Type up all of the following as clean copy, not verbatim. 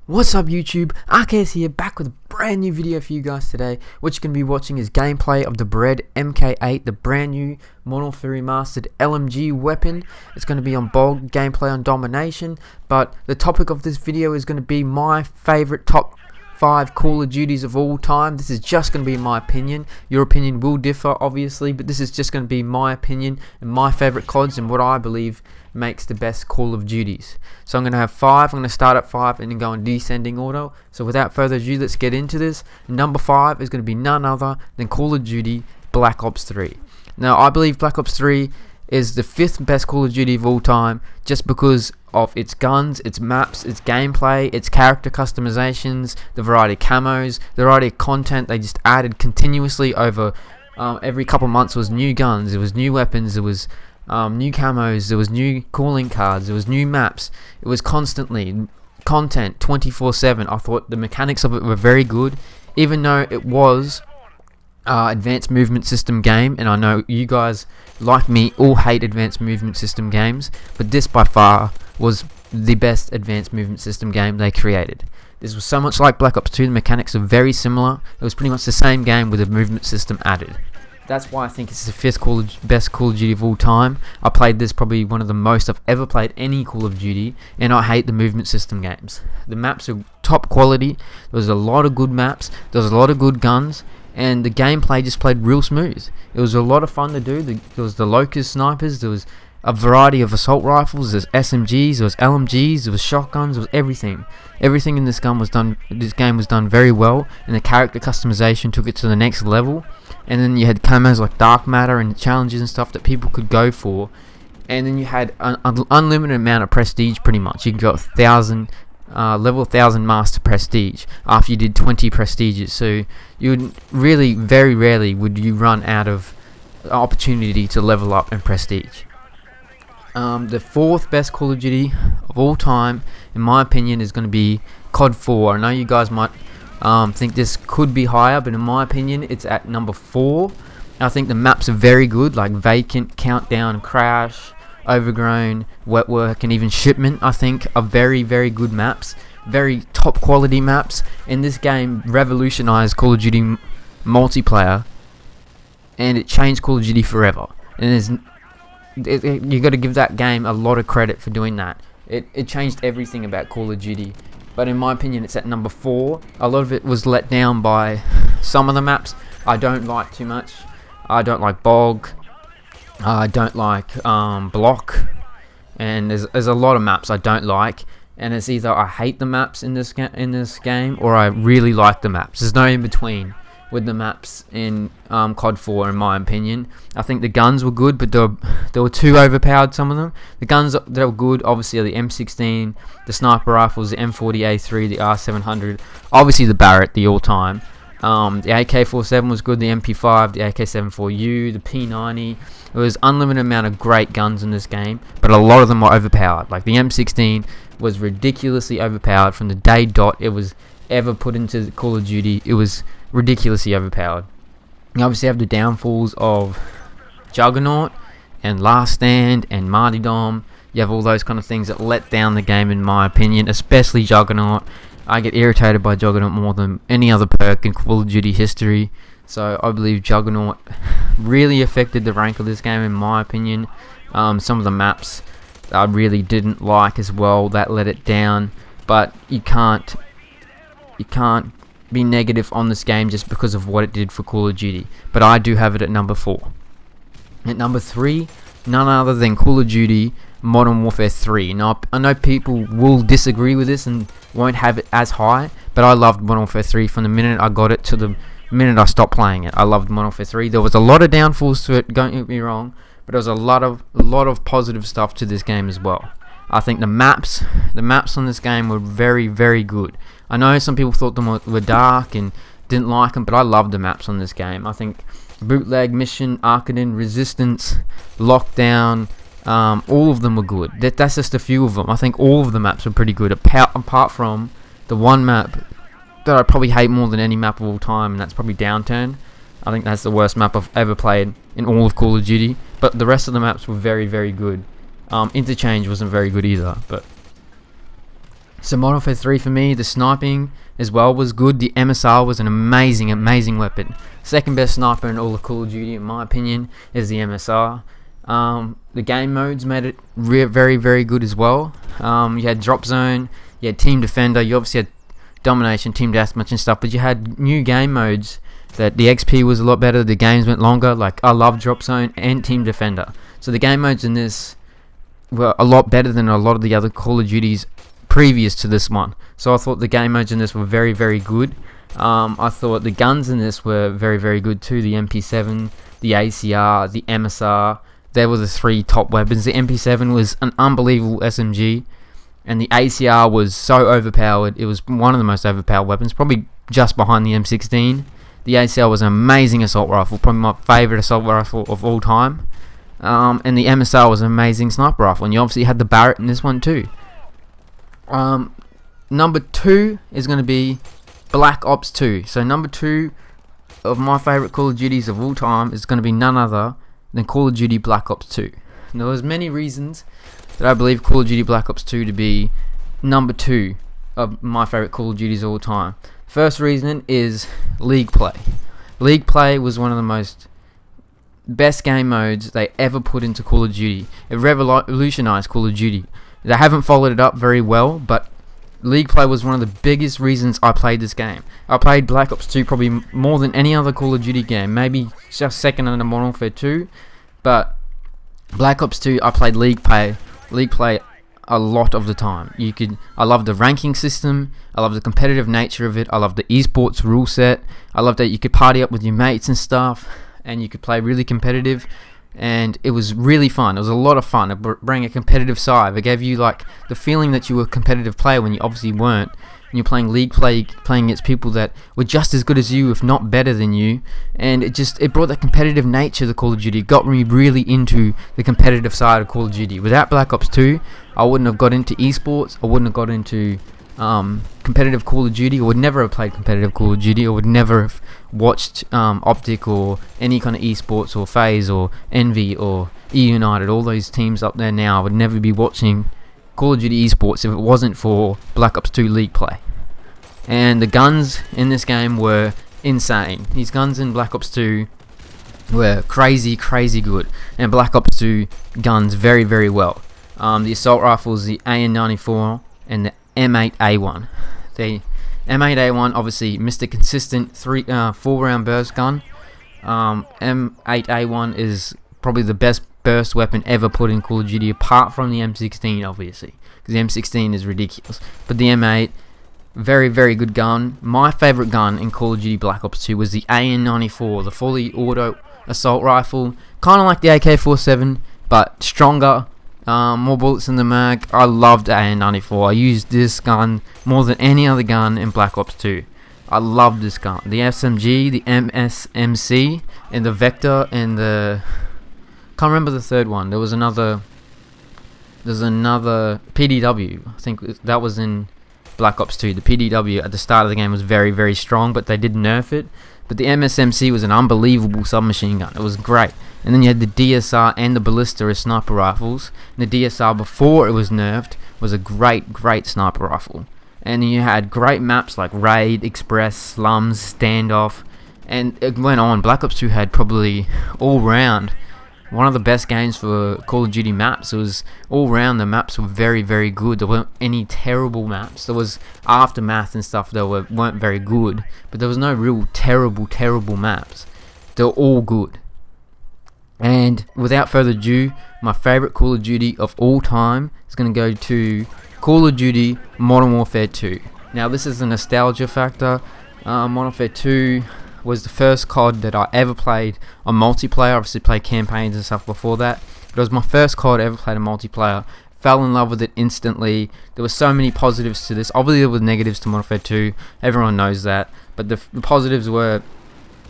What's up YouTube, Ahkezz here, back with a brand new video for you guys today. What you're going to be watching is gameplay of the Bered MK8, the brand new Modern Warfare Remastered LMG weapon. It's going to be on Bog, gameplay on Domination, but the topic of this video is going to be my favourite top 5 Call of Duties of all time. This is just going to be my opinion. Your opinion will differ obviously, but this is just going to be my opinion and my favourite CODs and what I believe makes the best Call of Duties. So I'm going to have 5, I'm going to start at 5 and then go in descending order. So without further ado, let's get into this. Number 5 is going to be none other than Call of Duty Black Ops 3. Now I believe Black Ops 3 is the 5th best Call of Duty of all time, just because of its guns, its maps, its gameplay, its character customizations, the variety of camos, the variety of content they just added continuously over every couple months. Was new guns, there was new weapons, there was new camos, there was new calling cards, there was new maps. It was constantly content 24/7. I thought the mechanics of it were very good, even though it was advanced movement system game, and I know you guys like me all hate advanced movement system games, but this by far was the best advanced movement system game they created. This was so much like Black Ops 2, the mechanics are very similar. It was pretty much the same game with a movement system added. That's why I think it's the 5th best Call of Duty of all time. I played this probably one of the most I've ever played any Call of Duty, and I hate the movement system games. The maps are top quality, there was a lot of good maps, there was a lot of good guns, and the gameplay just played real smooth. It was a lot of fun to do. There was the Locust snipers, there was a variety of assault rifles, there's SMGs, there was LMGs, there was shotguns, there was everything. Everything in this game was done very well, and the character customization took it to the next level. And then you had camos like Dark Matter and challenges and stuff that people could go for. And then you had an unlimited amount of prestige pretty much. You got level 1000 master prestige after you did 20 prestiges. So you would really, very rarely would you run out of opportunity to level up in prestige. The 4th best Call of Duty of all time, in my opinion, is going to be COD 4. I know you guys might think this could be higher, but in my opinion it's at number 4. I think the maps are very good, like Vacant, Countdown, Crash, Overgrown, Wetwork, and even Shipment. I think are very, very good maps, very top quality maps, and this game revolutionized Call of Duty multiplayer, and it changed Call of Duty forever. And you got to give that game a lot of credit for doing that. It changed everything about Call of Duty. But in my opinion it's at number 4. A lot of it was let down by some of the maps I don't like too much. I don't like Bog, I don't like Block, and there's a lot of maps I don't like, and it's either I hate the maps in this game or I really like the maps. There's no in between with the maps in COD 4 in my opinion. I think the guns were good, but they were too overpowered, some of them. The guns that were good obviously are the M16, the sniper rifles, the M40A3, the R700, obviously the Barrett, the all-time. The AK-47 was good, the MP5, the AK-74U, the P90. There was unlimited amount of great guns in this game, but a lot of them were overpowered. Like the M16 was ridiculously overpowered from the day dot it was ever put into Call of Duty. It was ridiculously overpowered. You obviously have the downfalls of Juggernaut and Last Stand and Martyrdom. You have all those kind of things that let down the game in my opinion, especially Juggernaut. I get irritated by Juggernaut more than any other perk in Call of Duty history. So I believe Juggernaut really affected the rank of this game in my opinion. Some of the maps I really didn't like as well, that let it down. But you can't be negative on this game just because of what it did for Call of Duty. But I do have it at number 4. At number 3, none other than Call of Duty Modern Warfare 3. Now I know people will disagree with this and won't have it as high, but I loved Modern Warfare 3 from the minute I got it to the minute I stopped playing it. I loved Modern Warfare 3. There was a lot of downfalls to it, don't get me wrong, but there was a lot of positive stuff to this game as well. I think the maps on this game were very, very good. I know some people thought them were dark and didn't like them, but I loved the maps on this game. I think Bootleg, Mission, Arcadin, Resistance, Lockdown, all of them were good. That's just a few of them. I think all of the maps were pretty good, apart from the one map that I probably hate more than any map of all time, and that's probably Downturn. I think that's the worst map I've ever played in all of Call of Duty, but the rest of the maps were very, very good. Interchange wasn't very good either, but So Modern Warfare 3 for me, the sniping as well was good. The MSR was an amazing weapon. Second best sniper in all of Call of Duty, in my opinion, is the MSR. The game modes made it very good as well. You had Drop Zone, you had Team Defender, you obviously had Domination, Team Deathmatch and stuff, but you had new game modes that the XP was a lot better, the games went longer. Like, I love Drop Zone and Team Defender. So the game modes in this were a lot better than a lot of the other Call of Duties previous to this one. So I thought the game modes in this were very good. I thought the guns in this were very good too. The MP7, the ACR, the MSR, they were the three top weapons. The MP7 was an unbelievable SMG, and the ACR was so overpowered. It was one of the most overpowered weapons, probably just behind the M16. The ACR was an amazing assault rifle, probably my favourite assault rifle of all time. And the MSR was an amazing sniper rifle, and you obviously had the Bered in this one too. Number 2 is going to be Black Ops 2. So number 2 of my favourite Call of Duties of all time is going to be none other than Call of Duty Black Ops 2. Now, there's many reasons that I believe Call of Duty Black Ops 2 to be number 2 of my favourite Call of Duties of all time. First reason is League Play. League Play was one of the most best game modes they ever put into Call of Duty. It revolutionized Call of Duty. They haven't followed it up very well, but League Play was one of the biggest reasons I played this game. I played Black Ops 2 probably more than any other Call of Duty game, maybe just second under Modern Warfare 2, but Black Ops 2 I played League Play a lot of the time. I love the ranking system, I love the competitive nature of it, I love the esports rule set, I love that you could party up with your mates and stuff, and you could play really competitive, and it was really fun. It was a lot of fun. It brought a competitive side. It gave you like the feeling that you were a competitive player when you obviously weren't. And you're playing League Play, playing against people that were just as good as you, if not better than you, and it brought that competitive nature to Call of Duty. It got me really into the competitive side of Call of Duty. Without Black Ops 2, I wouldn't have got into esports. I wouldn't have got into competitive Call of Duty. I would never have played competitive Call of Duty. I would never have watched Optic or any kind of esports or FaZe or Envy or E United, all those teams up there now. I would never be watching Call of Duty esports if it wasn't for Black Ops 2 League Play. And the guns in this game were insane. These guns in Black Ops 2 were crazy good, and Black Ops 2 guns very well. The assault rifles, the AN-94 and the M8A1. The M8A1 obviously Mr. Consistent 4-round burst gun. M8A1 is probably the best burst weapon ever put in Call of Duty, apart from the M16 obviously, because the M16 is ridiculous. But the M8, very good gun. My favourite gun in Call of Duty Black Ops 2 was the AN-94, the fully auto assault rifle, kind of like the AK-47, but stronger. More bullets in the mag. I loved AN-94. I used this gun more than any other gun in Black Ops 2. I loved this gun. The SMG, the MSMC, and the Vector, and the... can't remember the third one. There's another PDW. I think that was in Black Ops 2. The PDW at the start of the game was very strong, but they did nerf it. But the MSMC was an unbelievable submachine gun. It was great. And then you had the DSR and the Ballista as sniper rifles. And the DSR, before it was nerfed, was a great sniper rifle. And then you had great maps like Raid, Express, Slums, Standoff, and it went on. Black Ops 2 had probably all round one of the best games for Call of Duty maps. It was all round, the maps were very good. There weren't any terrible maps. There was Aftermath and stuff that weren't very good, but there was no real terrible maps. They're all good. And without further ado, my favourite Call of Duty of all time is going to go to Call of Duty Modern Warfare 2. Now, this is a nostalgia factor. Modern Warfare 2 was the first COD that I ever played on multiplayer. Obviously played campaigns and stuff before that, but it was my first COD I ever played on multiplayer. Fell in love with it instantly. There were so many positives to this. Obviously there were negatives to Modern Warfare 2, everyone knows that, but the positives were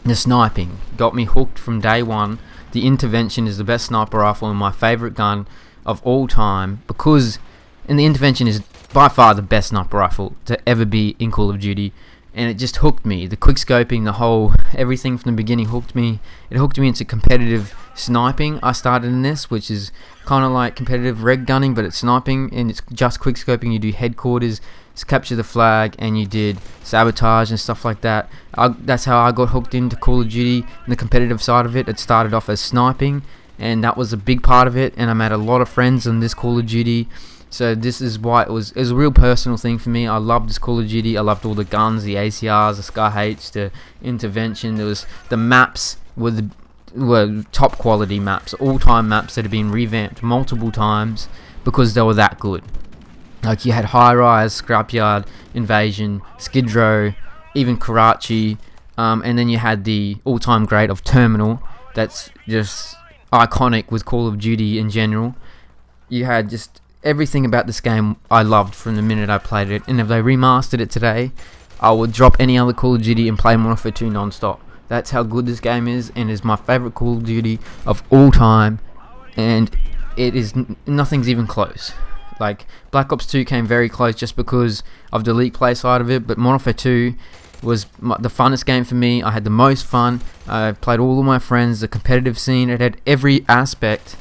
the sniping. Got me hooked from day one. The Intervention is the best sniper rifle and my favourite gun of all time, because the Intervention is by far the best sniper rifle to ever be in Call of Duty. And it just hooked me. The quickscoping, the whole everything from the beginning hooked me. It hooked me into competitive sniping. I started in this, which is kind of like competitive reg gunning, but it's sniping and it's just quick scoping. You do headquarters, capture the flag, and you did sabotage and stuff like that. That's how I got hooked into Call of Duty and the competitive side of it. It started off as sniping, and that was a big part of it, and I made a lot of friends on this Call of Duty. So this is why it was a real personal thing for me. I loved this Call of Duty. I loved all the guns, the ACRs, the Scar H, the intervention. There was the maps were top quality maps, all-time maps that had been revamped multiple times because they were that good. Like you had High Rise, Scrapyard, Invasion, Skid Row, even Karachi, and then you had the all-time great of Terminal. That's just iconic with Call of Duty in general. You had just everything about this game I loved from the minute I played it, and if they remastered it today, I would drop any other Call of Duty and play Modern Warfare 2 non-stop. That's how good this game is, and is my favourite Call of Duty of all time, and it is nothing's even close. Like Black Ops 2 came very close just because of the league play side of it, but Modern Warfare 2 was the funnest game for me. I had the most fun. I played all of my friends, the competitive scene. It had every aspect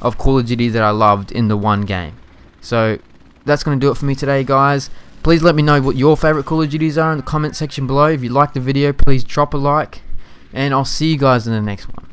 of Call of Duty that I loved in the one game. So that's going to do it for me today, guys. Please let me know what your favourite Call of Duties are in the comment section below. If you liked the video, please drop a like, and I'll see you guys in the next one.